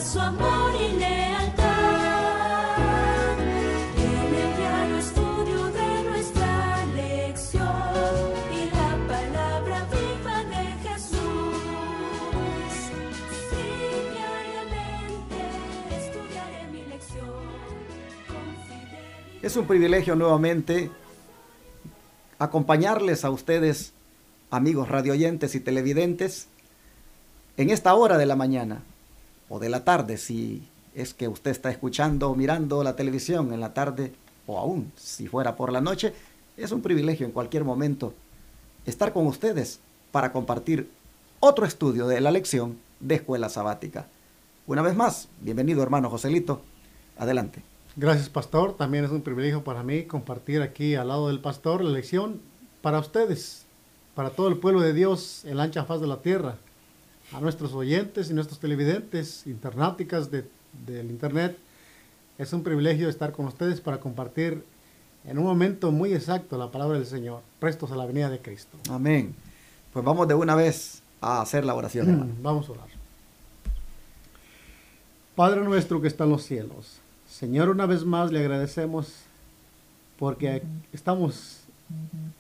su amor y lealtad. En el diario estudio de nuestra lección y la palabra viva de Jesús. Sí, diariamente estudiaré mi lección con fidelidad. Es un privilegio nuevamente acompañarles a ustedes, amigos radioyentes y televidentes, en esta hora de la mañana o de la tarde, si es que usted está escuchando o mirando la televisión en la tarde, o aún si fuera por la noche. Es un privilegio en cualquier momento estar con ustedes para compartir otro estudio de la lección de Escuela Sabática. Una vez más, bienvenido, hermano Joselito. Adelante. Gracias, pastor. También es un privilegio para mí compartir aquí al lado del pastor la lección para ustedes, para todo el pueblo de Dios en la ancha faz de la tierra, a nuestros oyentes y nuestros televidentes, internáuticas del internet. Es un privilegio estar con ustedes para compartir en un momento muy exacto la palabra del Señor, prestos a la venida de Cristo. Amén. Pues vamos de una vez a hacer la oración, hermano. Vamos a orar. Padre nuestro que está en los cielos, Señor, una vez más le agradecemos porque estamos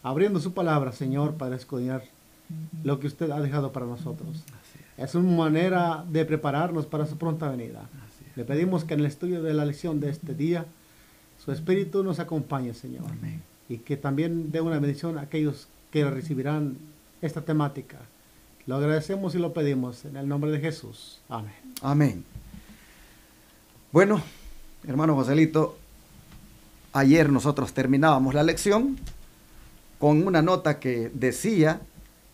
abriendo su palabra, Señor, para escudriñar lo que usted ha dejado para nosotros. Es una manera de prepararnos para su pronta venida. Le pedimos que en el estudio de la lección de este día, su Espíritu nos acompañe, Señor. Amén. Y que también dé una bendición a aquellos que recibirán esta temática. Lo agradecemos y lo pedimos en el nombre de Jesús. Amén. Amén. Bueno, hermano Joselito, ayer nosotros terminábamos la lección con una nota que decía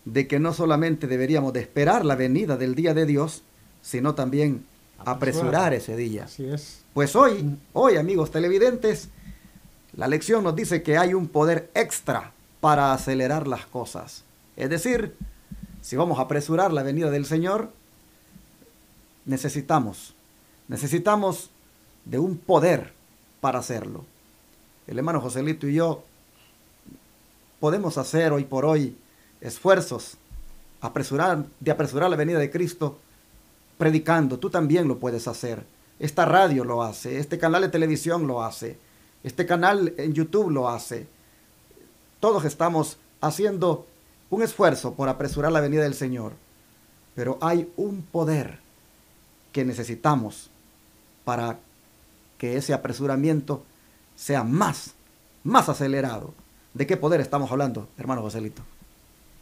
de que no solamente deberíamos de esperar la venida del día de Dios, sino también apresurar ese día. Así es. Pues hoy, amigos televidentes, la lección nos dice que hay un poder extra para acelerar las cosas. Es decir, si vamos a apresurar la venida del Señor, necesitamos de un poder para hacerlo. El hermano Joselito y yo podemos hacer hoy por hoy esfuerzos de apresurar la venida de Cristo predicando. Tú también lo puedes hacer. Esta radio lo hace, este canal de televisión lo hace, este canal en YouTube lo hace. Todos estamos haciendo un esfuerzo por apresurar la venida del Señor. Pero hay un poder que necesitamos para que ese apresuramiento sea más acelerado. ¿De qué poder estamos hablando, hermano Joselito?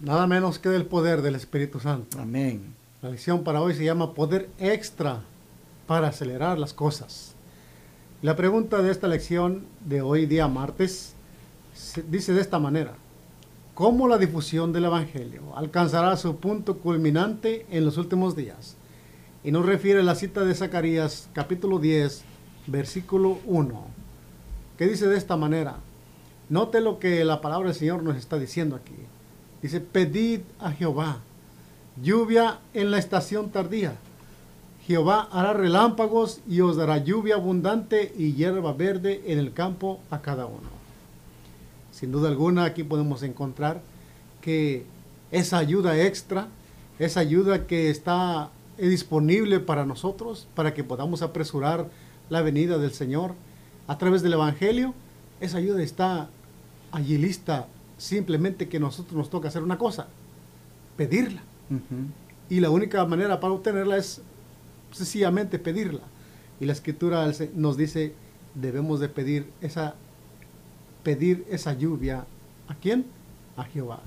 Nada menos que del poder del Espíritu Santo. Amén. La lección para hoy se llama poder extra para acelerar las cosas. La pregunta de esta lección de hoy, día martes, dice de esta manera: ¿cómo la difusión del Evangelio alcanzará su punto culminante en los últimos días? Y nos refiere la cita de Zacarías, capítulo 10, versículo 1, que dice de esta manera. Note lo que la palabra del Señor nos está diciendo aquí. Dice: pedid a Jehová lluvia en la estación tardía. Jehová hará relámpagos y os dará lluvia abundante y hierba verde en el campo a cada uno. Sin duda alguna, aquí podemos encontrar que esa ayuda extra, esa ayuda que está disponible para nosotros, para que podamos apresurar la venida del Señor a través del Evangelio, esa ayuda está allí lista. Simplemente que nosotros nos toca hacer una cosa: pedirla. Y la única manera para obtenerla es sencillamente pedirla. Y la Escritura nos dice, debemos de pedir esa lluvia. ¿A quién? A Jehová.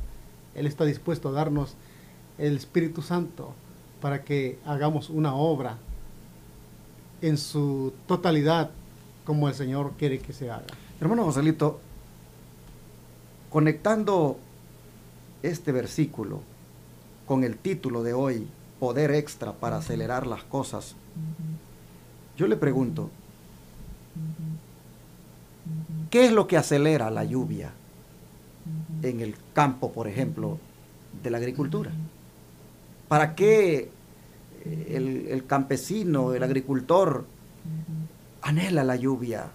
Él está dispuesto a darnos el Espíritu Santo para que hagamos una obra en su totalidad como el Señor quiere que se haga. Hermano Joselito, conectando este versículo con el título de hoy, poder extra para acelerar las cosas, yo le pregunto, ¿qué es lo que acelera la lluvia en el campo, por ejemplo, de la agricultura? ¿Para qué el campesino, el agricultor anhela la lluvia?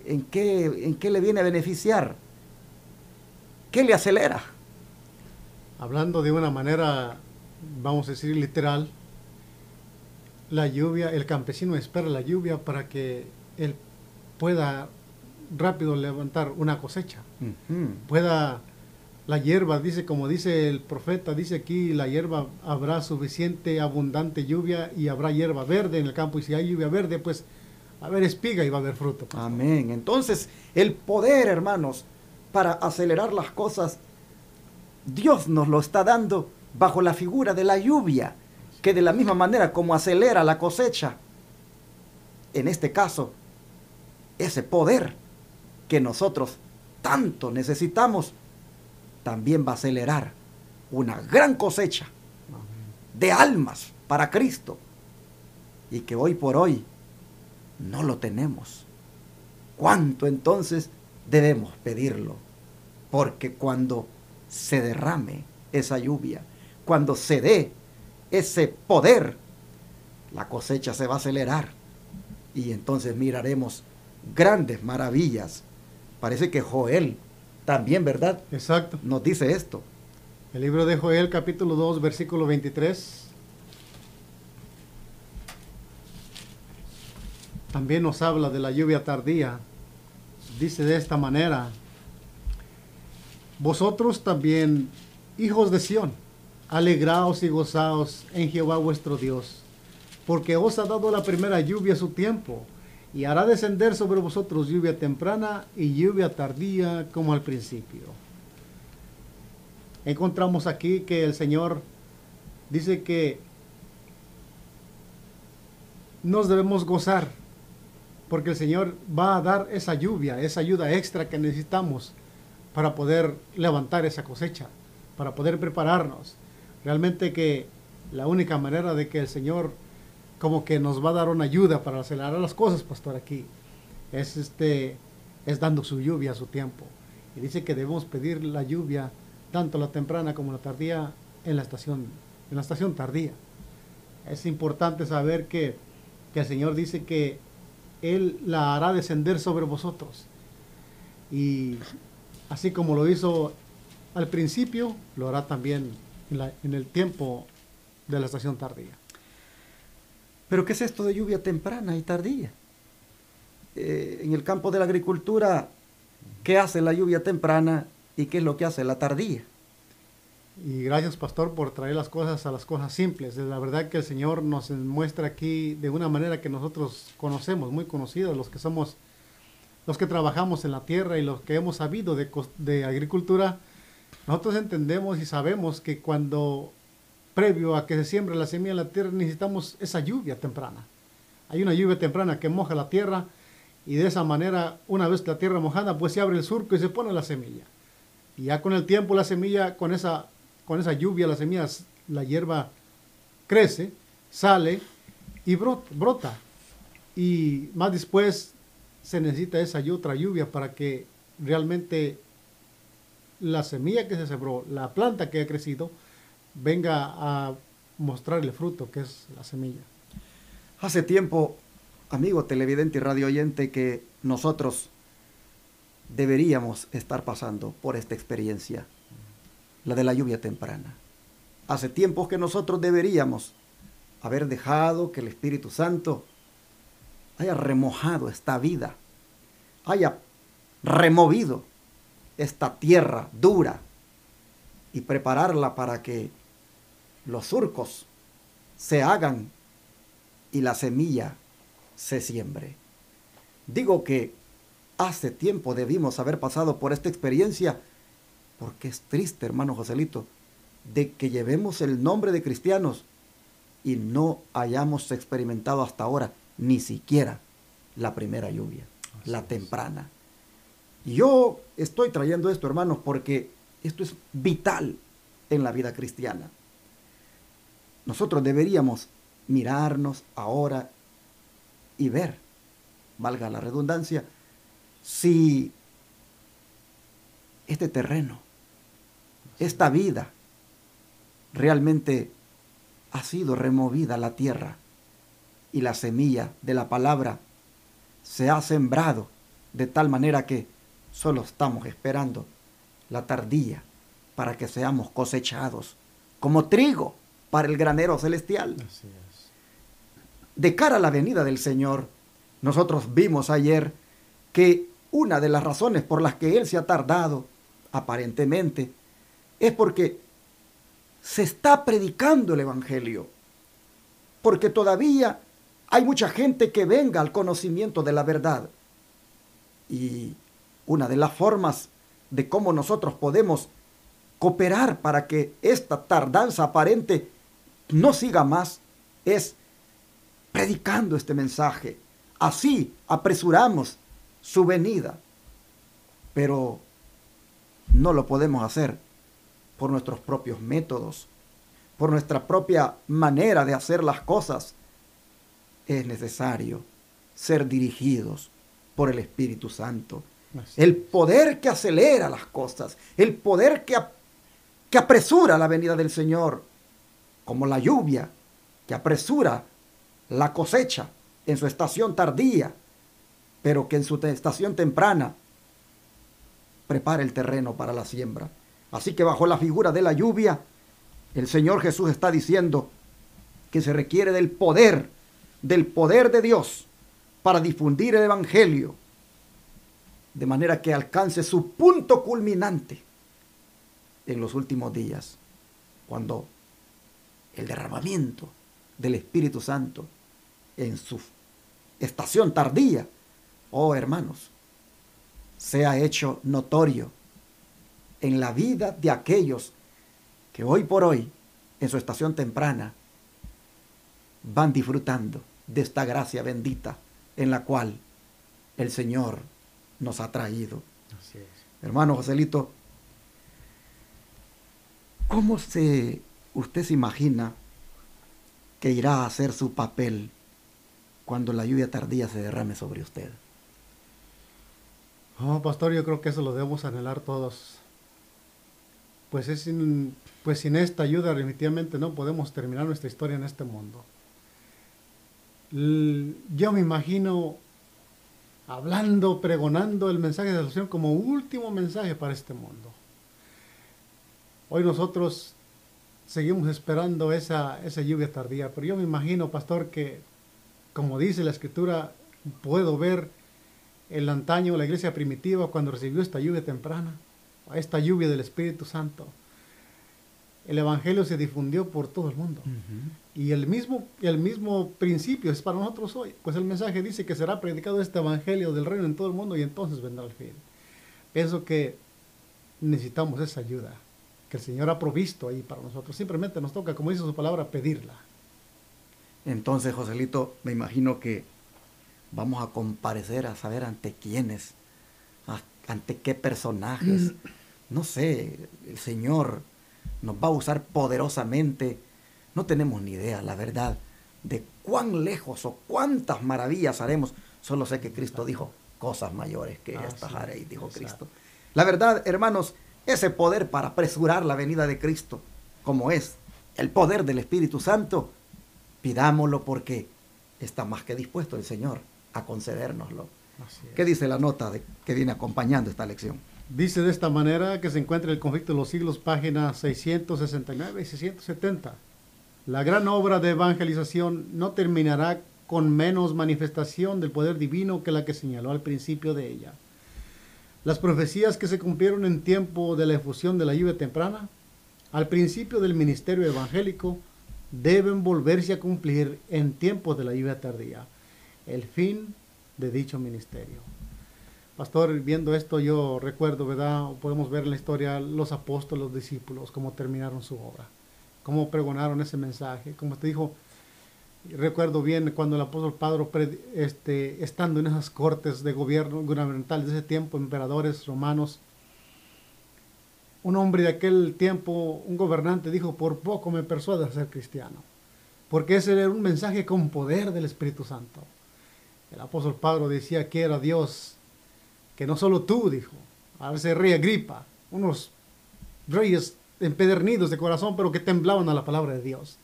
¿En qué le viene a beneficiar? ¿Qué le acelera? Hablando de una manera, vamos a decir, literal, la lluvia, el campesino espera la lluvia para que él pueda rápido levantar una cosecha. Pueda la hierba, dice, como dice el profeta, dice aquí, la hierba habrá suficiente, abundante lluvia y habrá hierba verde en el campo. Y si hay lluvia verde, pues va a haber espiga y va a haber fruto. Pastor. Amén. Entonces, el poder, hermanos, para acelerar las cosas, Dios nos lo está dando bajo la figura de la lluvia, que de la misma manera como acelera la cosecha, en este caso, ese poder que nosotros tanto necesitamos, también va a acelerar una gran cosecha de almas para Cristo, y que hoy por hoy no lo tenemos. ¿Cuánto entonces debemos pedirlo? Porque cuando se derrame esa lluvia, cuando se dé ese poder, la cosecha se va a acelerar y entonces miraremos grandes maravillas. Parece que Joel también, ¿verdad? Exacto. Nos dice esto. El libro de Joel, capítulo 2, versículo 23. También nos habla de la lluvia tardía. Dice de esta manera: vosotros también, hijos de Sión, alegraos y gozaos en Jehová vuestro Dios, porque os ha dado la primera lluvia a su tiempo, y hará descender sobre vosotros lluvia temprana y lluvia tardía como al principio. Encontramos aquí que el Señor dice que nos debemos gozar, porque el Señor va a dar esa lluvia, esa ayuda extra que necesitamos para poder levantar esa cosecha, para poder prepararnos. Realmente que la única manera de que el Señor como que nos va a dar una ayuda para acelerar las cosas, pastor, aquí, es dando su lluvia a su tiempo. Y dice que debemos pedir la lluvia, tanto la temprana como la tardía, en la estación tardía. Es importante saber que el Señor dice que Él la hará descender sobre vosotros. Y así como lo hizo al principio, lo hará también en el tiempo de la estación tardía. ¿Pero qué es esto de lluvia temprana y tardía? En el campo de la agricultura, ¿qué hace la lluvia temprana y qué es lo que hace la tardía? Y gracias, pastor, por traer las cosas a las cosas simples. La verdad que el Señor nos muestra aquí de una manera que nosotros conocemos, muy conocidos, los que trabajamos en la tierra y los que hemos sabido de agricultura. Nosotros entendemos y sabemos que cuando, previo a que se siembre la semilla en la tierra, necesitamos esa lluvia temprana. Hay una lluvia temprana que moja la tierra, y de esa manera, una vez la tierra mojada, pues se abre el surco y se pone la semilla. Y ya con el tiempo la semilla, con esa lluvia, la semilla, la hierba crece, sale y brota. Y más después se necesita esa otra lluvia para que realmente la semilla que se sembró, la planta que ha crecido, venga a mostrar el fruto que es la semilla. Hace tiempo, amigo televidente y radio oyente, que nosotros deberíamos estar pasando por esta experiencia, la de la lluvia temprana. Hace tiempos que nosotros deberíamos haber dejado que el Espíritu Santo haya remojado esta vida, haya removido esta tierra dura y prepararla para que los surcos se hagan y la semilla se siembre. Digo que hace tiempo debimos haber pasado por esta experiencia, porque es triste, hermano Joselito, de que llevemos el nombre de cristianos y no hayamos experimentado hasta ahora ni siquiera la primera lluvia, la temprana. Yo estoy trayendo esto, hermanos, porque esto es vital en la vida cristiana. Nosotros deberíamos mirarnos ahora y ver, valga la redundancia, si este terreno, esta vida, realmente ha sido removida la tierra y la semilla de la palabra se ha sembrado de tal manera que solo estamos esperando la tardía para que seamos cosechados como trigo para el granero celestial. Así es. de cara a la venida del Señor. Nosotros vimos ayer que una de las razones por las que Él se ha tardado, aparentemente, es porque se está predicando el Evangelio. Porque todavía hay mucha gente que venga al conocimiento de la verdad. Y una de las formas de cómo nosotros podemos cooperar para que esta tardanza aparente no siga más es predicando este mensaje. Así apresuramos su venida. Pero no lo podemos hacer por nuestros propios métodos, por nuestra propia manera de hacer las cosas. Es necesario ser dirigidos por el Espíritu Santo. El poder que acelera las cosas, el poder que apresura la venida del Señor, como la lluvia que apresura la cosecha en su estación tardía, pero que en su estación temprana prepara el terreno para la siembra. Así que bajo la figura de la lluvia, el Señor Jesús está diciendo que se requiere del poder de Dios para difundir el Evangelio, de manera que alcance su punto culminante en los últimos días, cuando el derramamiento del Espíritu Santo en su estación tardía, oh hermanos, sea hecho notorio en la vida de aquellos que hoy por hoy, en su estación temprana, van disfrutando de esta gracia bendita en la cual el Señor nos ha traído. Así es. Hermano Joselito, ¿cómo usted se imagina que irá a hacer su papel cuando la lluvia tardía se derrame sobre usted? Oh, pastor, yo creo que eso lo debemos anhelar todos. Pues sin esta ayuda definitivamente no podemos terminar nuestra historia en este mundo. Yo me imagino hablando, pregonando el mensaje de salvación como último mensaje para este mundo. Hoy nosotros seguimos esperando esa lluvia tardía, pero yo me imagino, pastor, que como dice la Escritura, puedo ver el antaño, la iglesia primitiva, cuando recibió esta lluvia temprana, esta lluvia del Espíritu Santo. El Evangelio se difundió por todo el mundo. Y el mismo principio es para nosotros hoy. Pues el mensaje dice que será predicado este Evangelio del reino en todo el mundo y entonces vendrá el fin. Pienso que necesitamos esa ayuda que el Señor ha provisto ahí para nosotros. Simplemente nos toca, como dice su palabra, pedirla. Entonces, Joselito, me imagino que vamos a comparecer a saber ante quiénes, ante qué personajes. No sé, el Señor nos va a usar poderosamente. No tenemos ni idea, la verdad, de cuán lejos o cuántas maravillas haremos. Solo sé que Cristo dijo, cosas mayores que estas haréis, dijo Cristo. La verdad, hermanos, ese poder para apresurar la venida de Cristo, como es el poder del Espíritu Santo, pidámoslo porque está más que dispuesto el Señor a concedérnoslo. ¿Qué dice la nota que viene acompañando esta lección? Dice de esta manera que se encuentra el conflicto de los siglos, páginas 669 y 670. La gran obra de evangelización no terminará con menos manifestación del poder divino que la que señaló al principio de ella. Las profecías que se cumplieron en tiempo de la efusión de la lluvia temprana, al principio del ministerio evangélico, deben volverse a cumplir en tiempos de la lluvia tardía, el fin de dicho ministerio. Pastor, viendo esto yo recuerdo, ¿verdad? Podemos ver en la historia los apóstoles, los discípulos, cómo terminaron su obra, cómo pregonaron ese mensaje, como te dijo. Recuerdo bien cuando el apóstol Pablo, estando en esas cortes de gobierno gubernamental de ese tiempo, emperadores romanos, un hombre de aquel tiempo, un gobernante, dijo, por poco me persuade a ser cristiano, porque ese era un mensaje con poder del Espíritu Santo. El apóstol Pablo decía que era Dios, que no solo tú, dijo, a ese rey Agripa, unos reyes empedernidos de corazón, pero que temblaban a la palabra de Dios.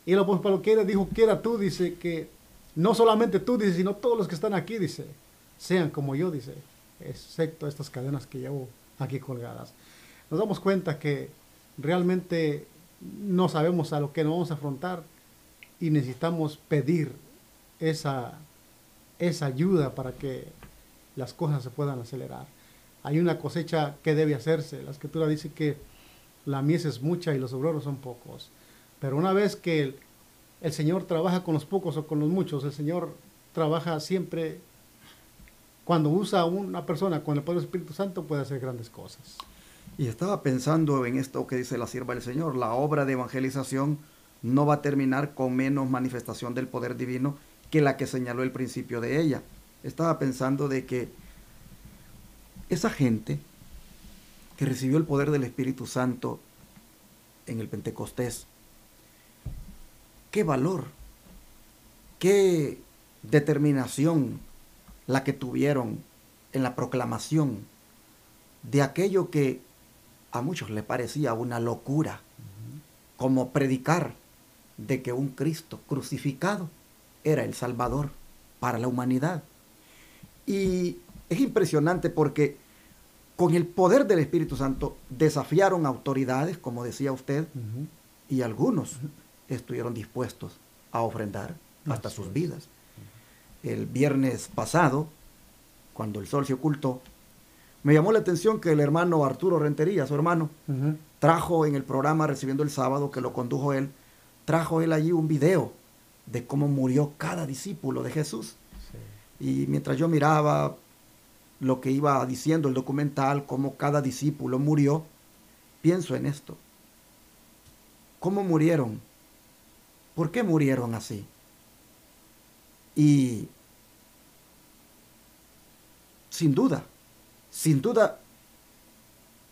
Y el apóstol Pablo dijo que era tú, dice, que no solamente tú, dice, sino todos los que están aquí, dice, sean como yo, dice, excepto estas cadenas que llevo aquí colgadas. Nos damos cuenta que realmente no sabemos a lo que nos vamos a afrontar, y necesitamos pedir esa ayuda para que las cosas se puedan acelerar. Hay una cosecha que debe hacerse. La Escritura dice que la mies es mucha y los obreros son pocos. Pero una vez que el Señor trabaja con los pocos o con los muchos, el Señor trabaja siempre. Cuando usa a una persona con el poder del Espíritu Santo, puede hacer grandes cosas. Y estaba pensando en esto que dice la sierva del Señor. La obra de evangelización no va a terminar con menos manifestación del poder divino que la que señaló el principio de ella. Estaba pensando de que esa gente que recibió el poder del Espíritu Santo en el Pentecostés, qué valor, qué determinación la que tuvieron en la proclamación de aquello que a muchos les parecía una locura, como predicar de que un Cristo crucificado era el Salvador para la humanidad. Y es impresionante porque con el poder del Espíritu Santo desafiaron autoridades, como decía usted, y algunos estuvieron dispuestos a ofrendar hasta sus vidas. El viernes pasado, cuando el sol se ocultó, me llamó la atención que el hermano Arturo Rentería, su hermano, trajo en el programa Recibiendo el Sábado, que lo condujo él, trajo él allí un video de cómo murió cada discípulo de Jesús. Sí. Y mientras yo miraba lo que iba diciendo el documental, cómo cada discípulo murió, pienso en esto. ¿Cómo murieron? ¿Por qué murieron así? Y sin duda,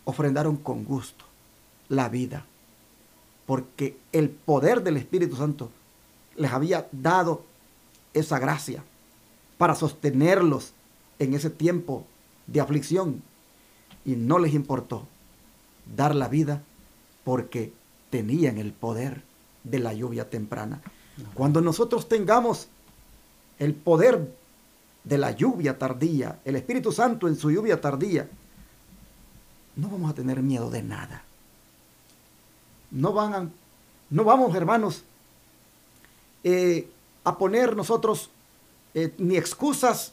ofrendaron con gusto la vida, porque el poder del Espíritu Santo les había dado esa gracia para sostenerlos en ese tiempo de aflicción, y no les importó dar la vida porque tenían el poder de la lluvia temprana. Cuando nosotros tengamos el poder de la lluvia tardía, el Espíritu Santo en su lluvia tardía, no vamos a tener miedo de nada. No vamos, hermanos, a poner nosotros ni excusas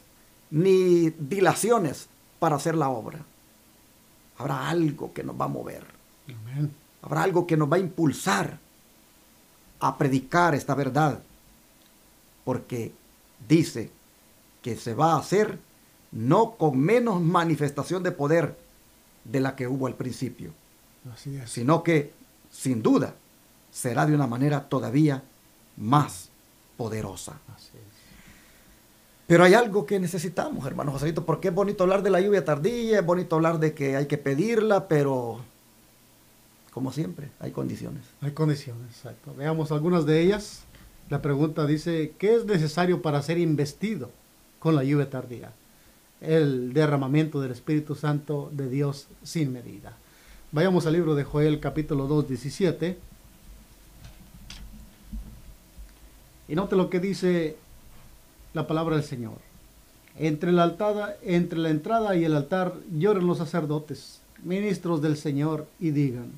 ni dilaciones para hacer la obra. Habrá algo que nos va a mover. Amén. Habrá algo que nos va a impulsar a predicar esta verdad, porque dice que se va a hacer no con menos manifestación de poder de la que hubo al principio. Así es. Sino que, sin duda, será de una manera todavía más poderosa. Así es. Pero hay algo que necesitamos, hermano Joselito, porque es bonito hablar de la lluvia tardía, es bonito hablar de que hay que pedirla, pero como siempre, hay condiciones. Hay condiciones, exacto. Veamos algunas de ellas. La pregunta dice, ¿qué es necesario para ser investido con la lluvia tardía? El derramamiento del Espíritu Santo de Dios sin medida. Vayamos al libro de Joel, capítulo 2, 17. Y note lo que dice la palabra del Señor. Entre la entrada y el altar lloren los sacerdotes, ministros del Señor, y digan,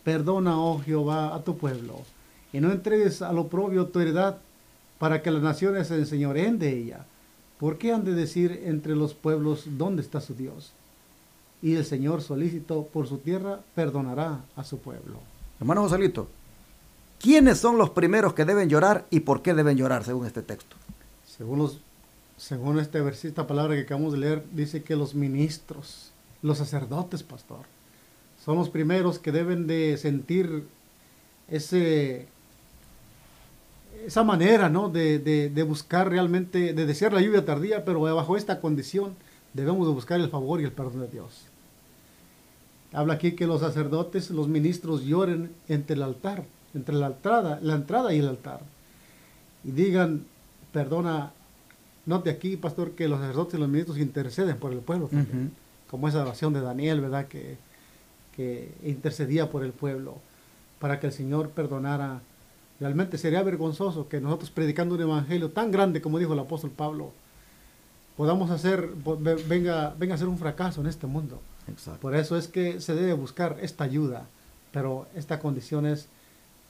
perdona, oh Jehová, a tu pueblo, y no entregues al oprobio tu heredad, para que las naciones se enseñoreen de ella. ¿Por qué han de decir entre los pueblos dónde está su Dios? Y el Señor, solícito por su tierra, perdonará a su pueblo. Hermano Joselito, ¿quiénes son los primeros que deben llorar y por qué deben llorar según este texto? Según esta palabra que acabamos de leer, dice que los ministros, los sacerdotes, pastor, son los primeros que deben de sentir esa manera, ¿no? de buscar realmente, de desear la lluvia tardía, pero bajo esta condición debemos de buscar el favor y el perdón de Dios. Habla aquí que los sacerdotes, los ministros lloren entre el altar, entre la entrada y el altar, y digan, perdona. Note aquí, pastor, que los sacerdotes y los ministros interceden por el pueblo también, como esa oración de Daniel, ¿verdad? Que intercedía por el pueblo para que el Señor perdonara. Realmente sería vergonzoso que nosotros, predicando un evangelio tan grande como dijo el apóstol Pablo, podamos venga a ser un fracaso en este mundo. Exacto. Por eso es que se debe buscar esta ayuda, pero esta condición es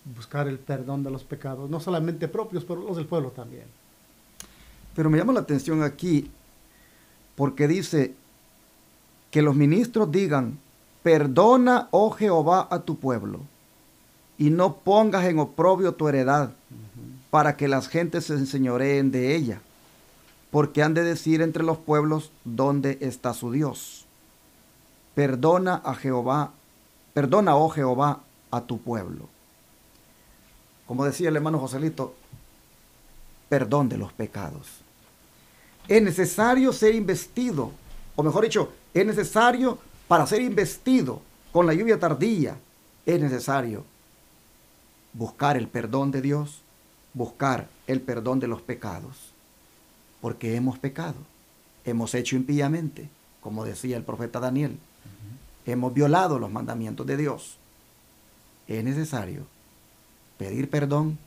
buscar el perdón de los pecados, no solamente propios, pero los del pueblo también. Pero me llama la atención aquí, porque dice que los ministros digan, perdona, oh Jehová, a tu pueblo, y no pongas en oprobio tu heredad, para que las gentes se enseñoreen de ella, porque han de decir entre los pueblos dónde está su Dios. Perdona a Jehová, perdona, oh Jehová, a tu pueblo. Como decía el hermano Joselito, perdón de los pecados. Es necesario ser investido, o mejor dicho, es necesario, para ser investido con la lluvia tardía, es necesario buscar el perdón de Dios, buscar el perdón de los pecados, porque hemos pecado, hemos hecho impíamente, como decía el profeta Daniel, hemos violado los mandamientos de Dios. Es necesario pedir perdón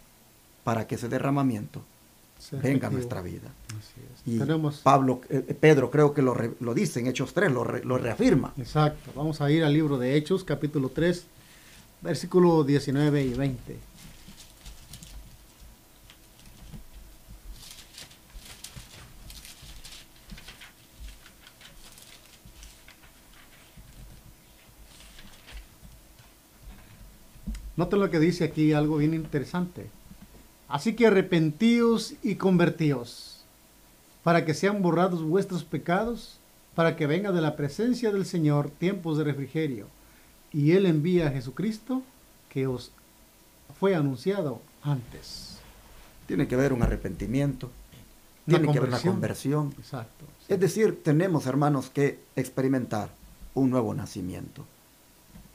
para que ese derramamiento venga a nuestra vida. Y Pedro creo que lo dice en Hechos 3, lo reafirma. Exacto. Vamos a ir al libro de Hechos, capítulo 3, versículos 19 y 20. Noten lo que dice aquí, algo bien interesante. Así que arrepentíos y convertíos, para que sean borrados vuestros pecados, para que venga de la presencia del Señor tiempos de refrigerio. Y Él envía a Jesucristo, que os fue anunciado antes. Tiene que haber un arrepentimiento, tiene que haber una conversión. Exacto. Es decir, tenemos, hermanos, que experimentar un nuevo nacimiento.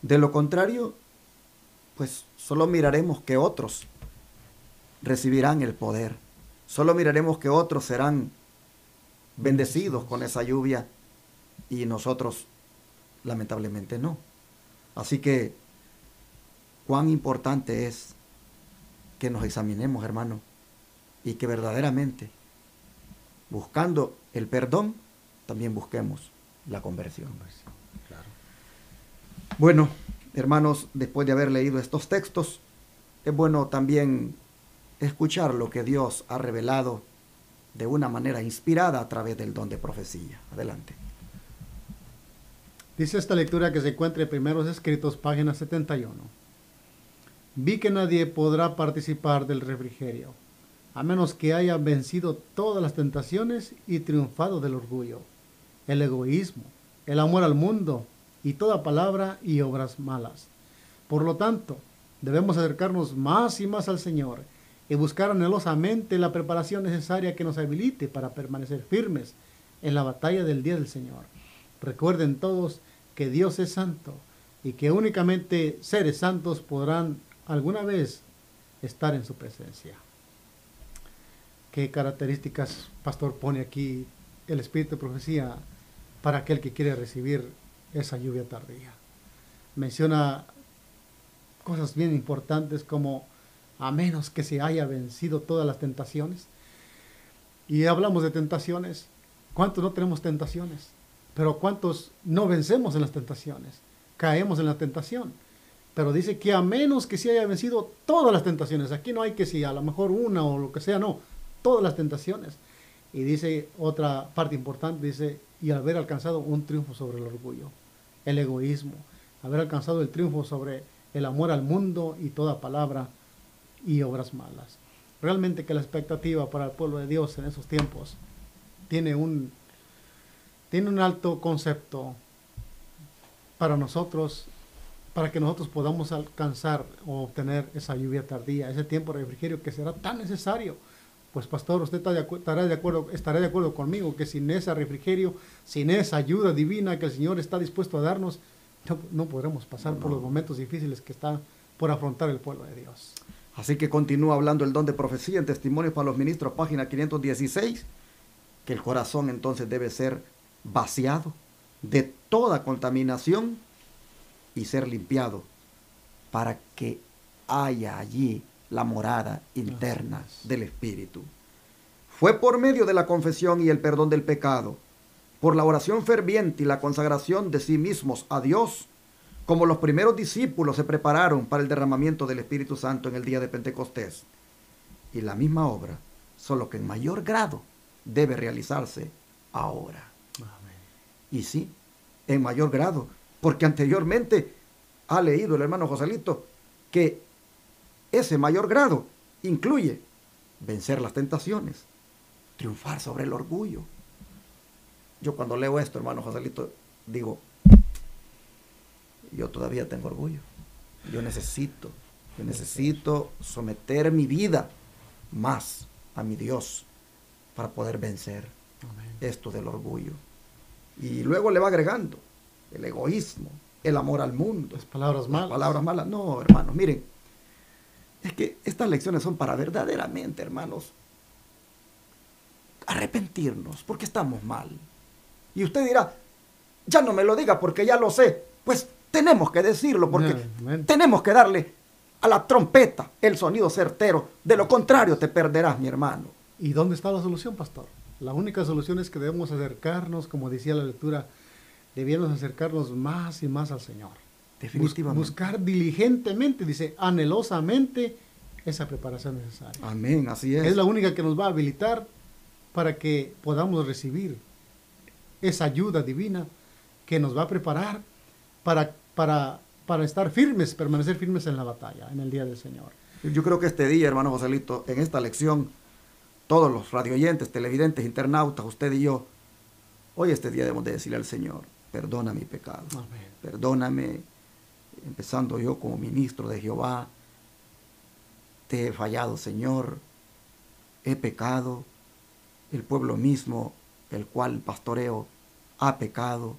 De lo contrario, pues solo miraremos que otros recibirán el poder. Solo miraremos que otros serán bendecidos con esa lluvia y nosotros lamentablemente no. Así que cuán importante es que nos examinemos, hermano, y que verdaderamente, buscando el perdón, también busquemos la conversión. Claro. Bueno, hermanos, después de haber leído estos textos, es bueno también escuchar lo que Dios ha revelado de una manera inspirada a través del don de profecía. Adelante. Dice esta lectura que se encuentra en Primeros Escritos, página 71. Vi que nadie podrá participar del refrigerio, a menos que haya vencido todas las tentaciones y triunfado del orgullo, el egoísmo, el amor al mundo y toda palabra y obras malas. Por lo tanto, debemos acercarnos más y más al Señor y buscar anhelosamente la preparación necesaria que nos habilite para permanecer firmes en la batalla del día del Señor. Recuerden todos que Dios es santo y que únicamente seres santos podrán alguna vez estar en su presencia. ¿Qué características, pastor, pone aquí el Espíritu de profecía para aquel que quiere recibir esa lluvia tardía? Menciona cosas bien importantes como a menos que se haya vencido todas las tentaciones. Y hablamos de tentaciones. ¿Cuántos no tenemos tentaciones? Pero ¿cuántos no vencemos en las tentaciones? Caemos en la tentación. Pero dice que a menos que se haya vencido todas las tentaciones. Aquí no hay que si a lo mejor una o lo que sea, no. Todas las tentaciones. Y dice otra parte importante, dice, y haber alcanzado un triunfo sobre el orgullo, el egoísmo, haber alcanzado el triunfo sobre el amor al mundo y toda palabra y obras malas. Realmente que la expectativa para el pueblo de Dios en esos tiempos tiene un alto concepto para nosotros, para que nosotros podamos alcanzar o obtener esa lluvia tardía, ese tiempo de refrigerio que será tan necesario. Pues pastor, usted estará de acuerdo conmigo que sin ese refrigerio, sin esa ayuda divina que el Señor está dispuesto a darnos, no podremos pasar por los momentos difíciles que está por afrontar el pueblo de Dios. Así que continúa hablando el don de profecía en Testimonios para los Ministros, página 516, que el corazón entonces debe ser vaciado de toda contaminación y ser limpiado para que haya allí la morada interna del Espíritu. Fue por medio de la confesión y el perdón del pecado, por la oración ferviente y la consagración de sí mismos a Dios, como los primeros discípulos se prepararon para el derramamiento del Espíritu Santo en el día de Pentecostés. Y la misma obra, solo que en mayor grado, debe realizarse ahora. Amén. Y sí, en mayor grado, porque anteriormente ha leído el hermano Joselito que ese mayor grado incluye vencer las tentaciones, triunfar sobre el orgullo. Yo cuando leo esto, hermano Joselito, digo, yo todavía tengo orgullo. Yo necesito someter mi vida más a mi Dios para poder vencer Amén. esto del orgullo. Y luego le va agregando el egoísmo, el amor al mundo, Las palabras malas. palabras malas. No, hermanos, miren, es que estas lecciones son para verdaderamente, hermanos, arrepentirnos, porque estamos mal. Y usted dirá, ya no me lo diga porque ya lo sé. Pues tenemos que decirlo, porque Amén. tenemos que darle a la trompeta el sonido certero. De lo contrario te perderás, mi hermano. ¿Y dónde está la solución, pastor? La única solución es que debemos acercarnos, como decía la lectura, debíamos acercarnos más y más al Señor. Definitivamente. Buscar diligentemente, dice, anhelosamente, esa preparación necesaria. Amén, así es. Es la única que nos va a habilitar para que podamos recibir esa ayuda divina que nos va a preparar para estar firmes, permanecer firmes en la batalla, en el día del Señor. Yo creo que este día, hermano Joselito, en esta lección, todos los radioyentes, televidentes, internautas, usted y yo, hoy este día debemos de decirle al Señor, perdona mi pecado. Amén. Perdóname, empezando yo como ministro de Jehová, te he fallado, Señor, he pecado, el pueblo mismo, el cual pastoreo, ha pecado,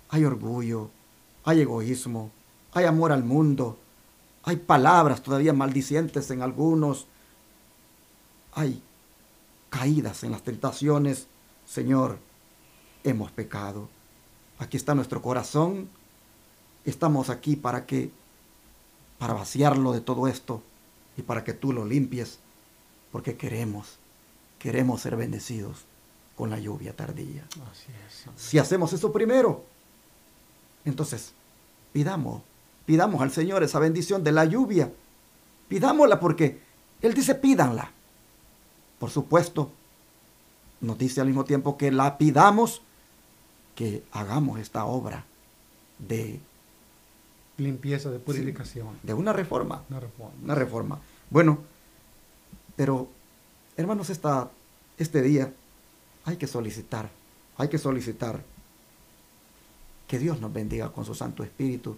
hay orgullo, hay egoísmo, hay amor al mundo, hay palabras todavía maldicientes en algunos, hay caídas en las tentaciones. Señor, hemos pecado. Aquí está nuestro corazón. Estamos aquí para vaciarlo de todo esto y para que tú lo limpies, porque queremos ser bendecidos con la lluvia tardía. Así es. Si hacemos eso primero, entonces pidamos al Señor esa bendición de la lluvia. Pidámosla porque Él dice pídanla. Por supuesto, nos dice al mismo tiempo que la pidamos, que hagamos esta obra de Limpieza, de purificación. de una reforma. Una reforma. Una reforma. Bueno, pero hermanos, este día hay que solicitar que Dios nos bendiga con su Santo Espíritu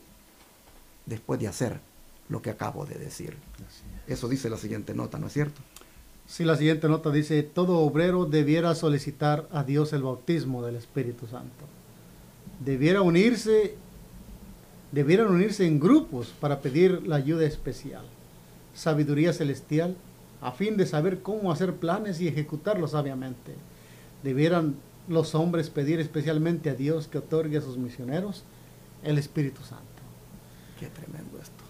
después de hacer lo que acabo de decir. Así es. Eso dice la siguiente nota, ¿no es cierto? Sí, la siguiente nota dice, todo obrero debiera solicitar a Dios el bautismo del Espíritu Santo. Debieran unirse en grupos para pedir la ayuda especial, sabiduría celestial, a fin de saber cómo hacer planes y ejecutarlos sabiamente. Debieran los hombres pedir especialmente a Dios que otorgue a sus misioneros el Espíritu Santo. Qué tremendo esto.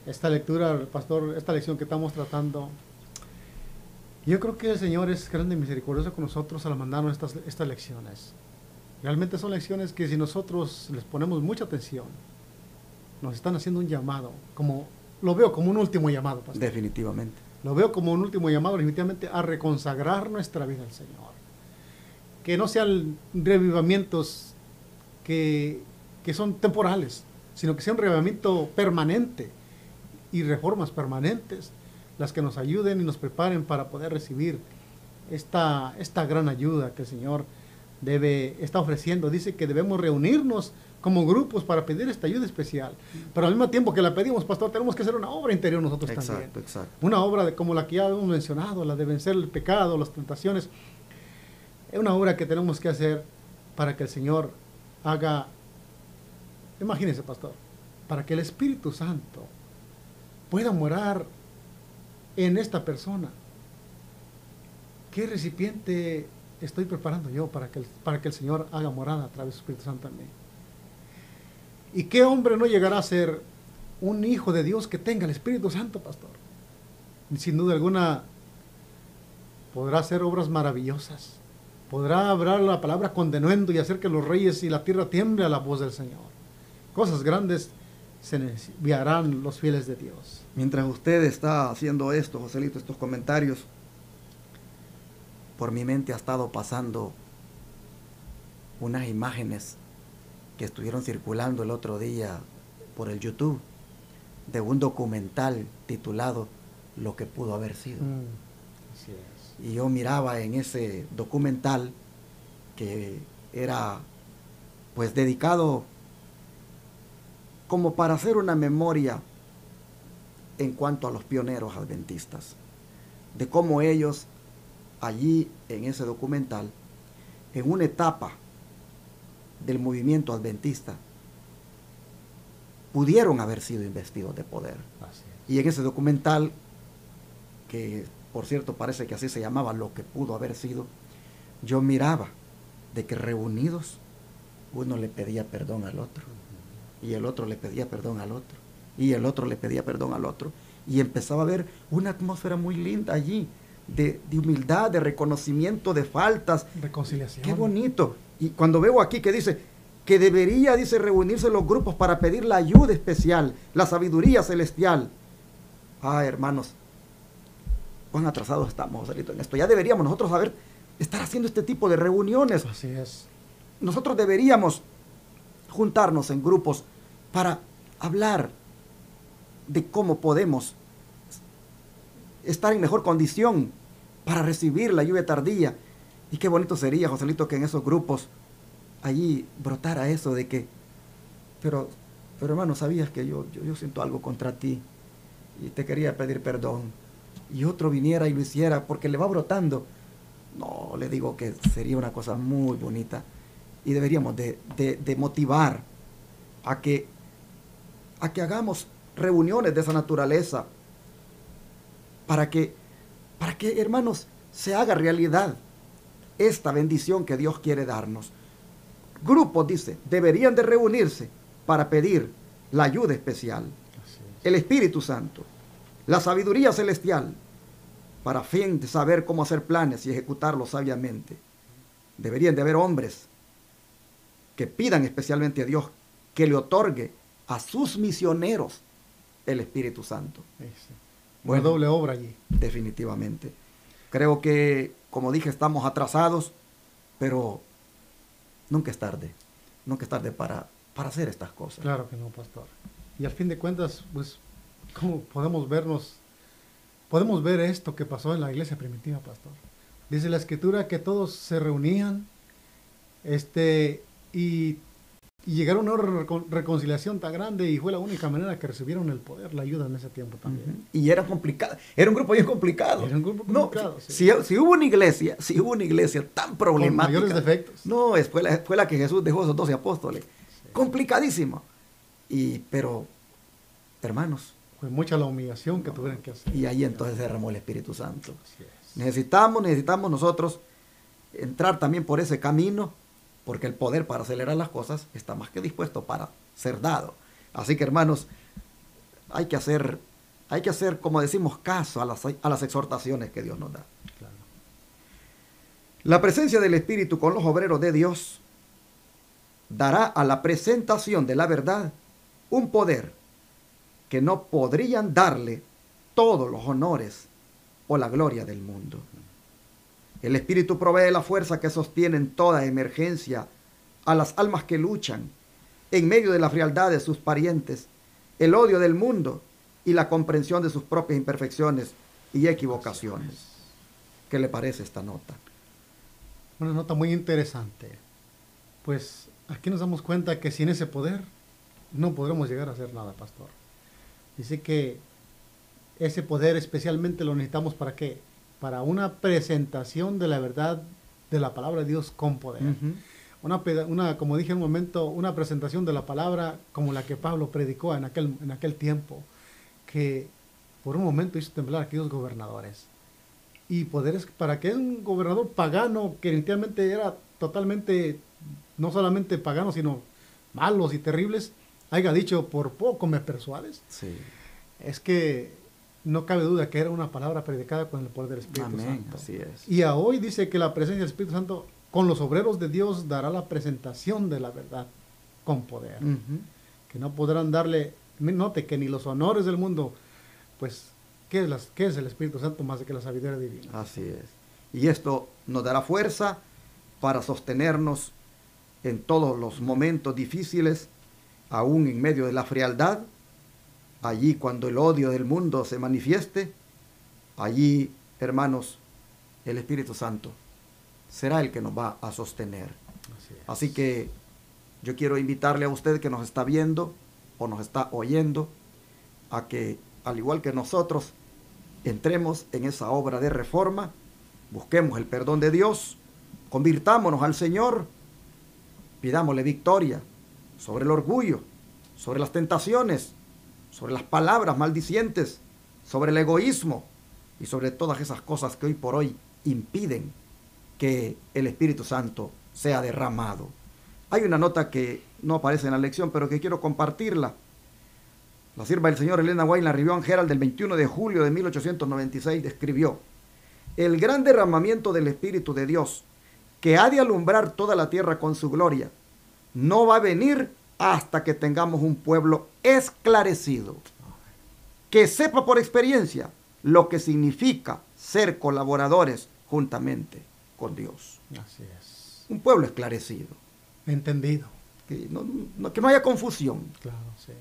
Esta lectura, pastor, esta lección que estamos tratando, yo creo que el Señor es grande y misericordioso con nosotros al mandarnos estas lecciones. Realmente son lecciones que si nosotros les ponemos mucha atención, nos están haciendo un llamado, lo veo como un último llamado, pastor. Definitivamente. Lo veo como un último llamado definitivamente a reconsagrar nuestra vida al Señor. Que no sean revivamientos que son temporales, sino que sea un revivamiento permanente y reformas permanentes las que nos ayuden y nos preparen para poder recibir esta gran ayuda que el Señor está ofreciendo. Dice que debemos reunirnos como grupos para pedir esta ayuda especial. Pero al mismo tiempo que la pedimos, pastor, tenemos que hacer una obra interior nosotros también. Exacto. Una obra como la que ya hemos mencionado, la de vencer el pecado, las tentaciones. Es una obra que tenemos que hacer para que el Señor haga, imagínense, pastor, para que el Espíritu Santo pueda morar en esta persona. ¿Qué recipiente estoy preparando yo para que el Señor haga morada a través del Espíritu Santo en mí? ¿Y qué hombre no llegará a ser un hijo de Dios que tenga el Espíritu Santo, pastor? Sin duda alguna podrá hacer obras maravillosas. Podrá hablar la palabra con denuendo y hacer que los reyes y la tierra tiemble a la voz del Señor. Cosas grandes se desviarán los fieles de Dios. Mientras usted está haciendo esto, Joselito, estos comentarios, por mi mente ha estado pasando unas imágenes que estuvieron circulando el otro día por el YouTube de un documental titulado Lo que pudo haber sido. Así es. Y yo miraba en ese documental que era pues dedicado como para hacer una memoria en cuanto a los pioneros adventistas, de cómo ellos allí en ese documental, en una etapa del movimiento adventista, pudieron haber sido investidos de poder. Así es. Y en ese documental, que por cierto parece que así se llamaba, Lo que pudo haber sido, yo miraba de que reunidos uno le pedía perdón al otro, y el otro le pedía perdón al otro, y el otro le pedía perdón al otro, y empezaba a haber una atmósfera muy linda allí, de humildad, de reconocimiento de faltas. Reconciliación. Qué bonito. Y cuando veo aquí que dice que debería, dice, reunirse los grupos para pedir la ayuda especial, la sabiduría celestial. Ah, hermanos, cuán atrasados estamos, Joselito, en esto. Ya deberíamos nosotros estar haciendo este tipo de reuniones. Así es. Nosotros deberíamos juntarnos en grupos para hablar de cómo podemos estar en mejor condición para recibir la lluvia tardía. Y qué bonito sería, Joselito, que en esos grupos allí brotara eso de que, pero hermano, sabías que yo siento algo contra ti y te quería pedir perdón. Y otro viniera y lo hiciera porque le va brotando. No, le digo que sería una cosa muy bonita. Y deberíamos de motivar a que hagamos reuniones de esa naturaleza para que, hermanos, se haga realidad esta bendición que Dios quiere darnos. Grupos, dice, deberían de reunirse para pedir la ayuda especial, el Espíritu Santo, la sabiduría celestial, para fin de saber cómo hacer planes y ejecutarlos sabiamente. Deberían de haber hombres que pidan especialmente a Dios que le otorgue a sus misioneros el Espíritu Santo. Una doble obra allí. Definitivamente. Creo que, como dije, estamos atrasados, pero nunca es tarde. Nunca es tarde para hacer estas cosas. Claro que no, pastor. Y al fin de cuentas, pues, ¿cómo podemos ver esto que pasó en la iglesia primitiva, pastor? Dice la Escritura que todos se reunían y llegaron a una reconciliación tan grande, y fue la única manera que recibieron el poder, la ayuda en ese tiempo también. Y era complicado, era un grupo bien complicado. Era un grupo complicado, no, sí. si hubo una iglesia tan problemática. Con mayores defectos. No, fue la que Jesús dejó a esos 12 apóstoles. Sí. Complicadísimo. Pero, hermanos. Fue mucha la humillación que tuvieron que hacer. Y ahí entonces derramó el Espíritu Santo. Así es. Necesitamos nosotros entrar también por ese camino, porque el poder para acelerar las cosas está más que dispuesto para ser dado. Así que, hermanos, hay que hacer, como decimos, caso a las exhortaciones que Dios nos da. Claro. La presencia del Espíritu con los obreros de Dios dará a la presentación de la verdad un poder que no podrían darle todos los honores o la gloria del mundo. El Espíritu provee la fuerza que sostiene en toda emergencia a las almas que luchan en medio de la frialdad de sus parientes, el odio del mundo y la comprensión de sus propias imperfecciones y equivocaciones. ¿Qué le parece esta nota? Una nota muy interesante. Pues aquí nos damos cuenta que sin ese poder no podremos llegar a hacer nada, pastor. Dice que ese poder especialmente lo necesitamos ¿para qué? Para una presentación de la verdad de la palabra de Dios con poder. Como dije en un momento, una presentación de la palabra como la que Pablo predicó en aquel tiempo, que por un momento hizo temblar a aquellos gobernadores. Y poderes para que un gobernador pagano, que inicialmente era totalmente, no solamente pagano, sino malos y terribles, haya dicho, por poco me persuades. Sí. Es que no cabe duda que era una palabra predicada con el poder del Espíritu Amén, Santo. así es. Y a hoy dice que la presencia del Espíritu Santo con los obreros de Dios dará la presentación de la verdad con poder. Que no podrán darle Note que ni los honores del mundo, pues, ¿qué es el Espíritu Santo más de que la sabiduría divina? Así es. Y esto nos dará fuerza para sostenernos en todos los momentos difíciles, aún en medio de la frialdad. Allí cuando el odio del mundo se manifieste, allí, hermanos, el Espíritu Santo será el que nos va a sostener. Así que yo quiero invitarle a usted que nos está viendo o nos está oyendo a que, al igual que nosotros, entremos en esa obra de reforma, busquemos el perdón de Dios, convirtámonos al Señor, pidámosle victoria sobre el orgullo, sobre las tentaciones, sobre las palabras maldicientes, sobre el egoísmo y sobre todas esas cosas que hoy por hoy impiden que el Espíritu Santo sea derramado. Hay una nota que no aparece en la lección, pero que quiero compartirla. La sierva del Señor Elena White en la Review and Herald del 21 de julio de 1896 describió: el gran derramamiento del Espíritu de Dios, que ha de alumbrar toda la tierra con su gloria, no va a venir hasta que tengamos un pueblo esclarecido, que sepa por experiencia lo que significa ser colaboradores juntamente con Dios. Así es. Un pueblo esclarecido. Entendido. Que no haya confusión. Claro, sí.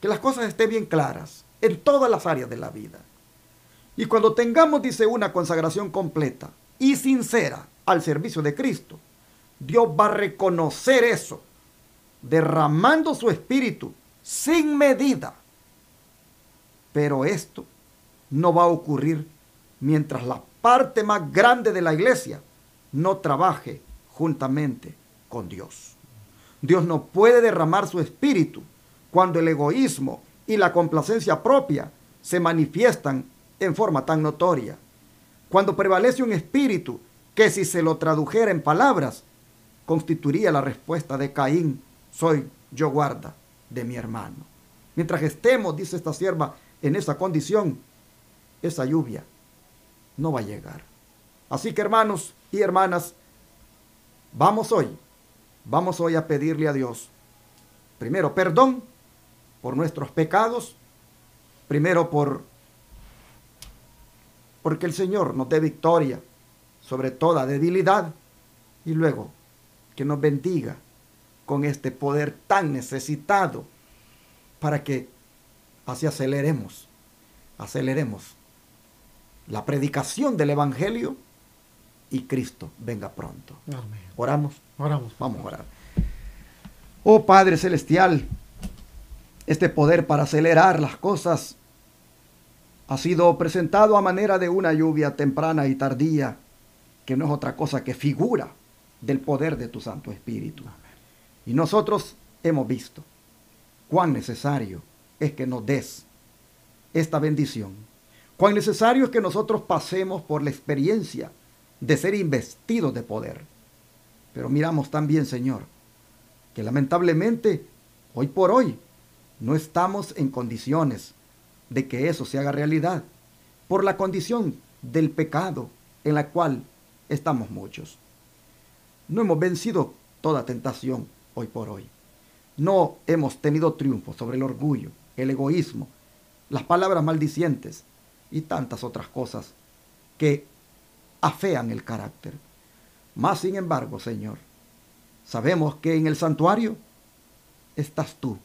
Que las cosas estén bien claras en todas las áreas de la vida. Y cuando tengamos, dice, una consagración completa y sincera al servicio de Cristo, Dios va a reconocer eso, derramando su Espíritu sin medida. Pero esto no va a ocurrir mientras la parte más grande de la iglesia no trabaje juntamente con Dios. Dios no puede derramar su Espíritu cuando el egoísmo y la complacencia propia se manifiestan en forma tan notoria. Cuando prevalece un espíritu que, si se lo tradujera en palabras, constituiría la respuesta de Caín: soy yo guarda de mi hermano. Mientras estemos, dice esta sierva, en esa condición, esa lluvia no va a llegar. Así que, hermanos y hermanas, vamos hoy a pedirle a Dios, primero, perdón por nuestros pecados, primero porque el Señor nos dé victoria sobre toda debilidad, y luego que nos bendiga con este poder tan necesitado para que así aceleremos la predicación del Evangelio y Cristo venga pronto. Amén. ¿Oramos? Oramos. Vamos a orar. Oh Padre Celestial, este poder para acelerar las cosas ha sido presentado a manera de una lluvia temprana y tardía, que no es otra cosa que figura del poder de tu Santo Espíritu. Y nosotros hemos visto cuán necesario es que nos des esta bendición, cuán necesario es que nosotros pasemos por la experiencia de ser investidos de poder. Pero miramos también, Señor, que lamentablemente hoy por hoy no estamos en condiciones de que eso se haga realidad, por la condición del pecado en la cual estamos muchos. No hemos vencido toda tentación hoy por hoy. No hemos tenido triunfo sobre el orgullo, el egoísmo, las palabras maldicientes y tantas otras cosas que afean el carácter. Mas, sin embargo, Señor, sabemos que en el santuario estás tú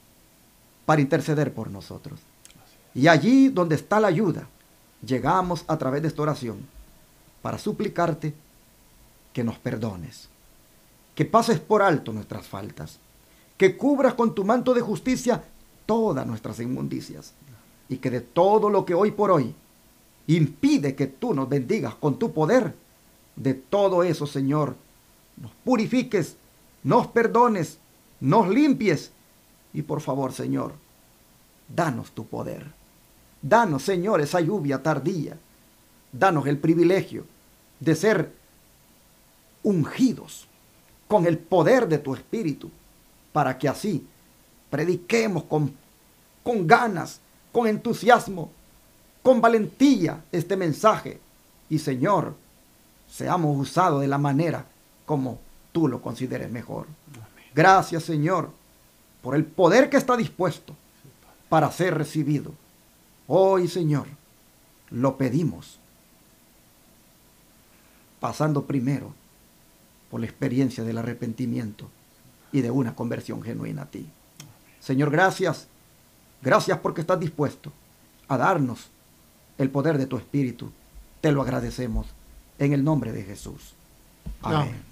para interceder por nosotros. Y allí donde está la ayuda, llegamos a través de esta oración para suplicarte que nos perdones, que pases por alto nuestras faltas, que cubras con tu manto de justicia todas nuestras inmundicias, y que de todo lo que hoy por hoy impide que tú nos bendigas con tu poder, de todo eso, Señor, nos purifiques, nos perdones, nos limpies, y por favor, Señor, danos tu poder. Danos, Señor, esa lluvia tardía. Danos el privilegio de ser ungidos con el poder de tu Espíritu, para que así prediquemos con ganas, con entusiasmo, con valentía este mensaje. Y, Señor, seamos usados de la manera como tú lo consideres mejor. Amén. Gracias, Señor, por el poder que está dispuesto para ser recibido. Hoy, Señor, lo pedimos, pasando primero por la experiencia del arrepentimiento y de una conversión genuina a ti. Señor, gracias. Gracias porque estás dispuesto a darnos el poder de tu Espíritu. Te lo agradecemos en el nombre de Jesús. Amén.